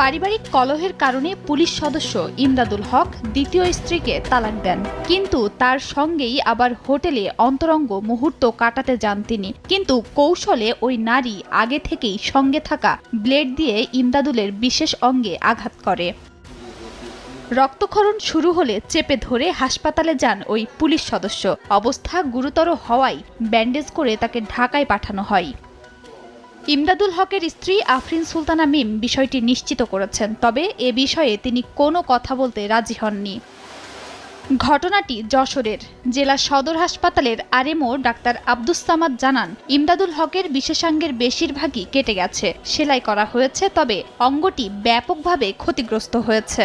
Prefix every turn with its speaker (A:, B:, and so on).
A: পারিবারিক কলহের কারণে পুলিশ সদস্য ইমদাদুল হক দ্বিতীয় স্ত্রীকে তালাক দেন, কিন্তু তার সঙ্গেই আবার হোটেলে অন্তরঙ্গ মুহূর্ত কাটাতে যান তিনি। কিন্তু কৌশলে ওই নারী আগে থেকেই সঙ্গে থাকা ব্লেড দিয়ে ইমদাদুলের বিশেষ অঙ্গে আঘাত করে। রক্তক্ষরণ শুরু হলে চেপে ধরে হাসপাতালে যান ওই পুলিশ সদস্য। অবস্থা গুরুতর হওয়ায় ব্যান্ডেজ করে তাকে ঢাকায় পাঠানো হয়। ইমদাদুল হকের স্ত্রী আফরিন সুলতানা মিম বিষয়টি নিশ্চিত করেছেন, তবে এ বিষয়ে তিনি কোনো কথা বলতে রাজি হননি। ঘটনাটি যশোরের জেলা সদর হাসপাতালের আরএমও ডাক্তার আব্দুস সামাদ জানান, ইমদাদুল হকের বিশেষাঙ্গের বেশিরভাগই কেটে গেছে, সেলাই করা হয়েছে, তবে অঙ্গটি ব্যাপকভাবে ক্ষতিগ্রস্ত হয়েছে।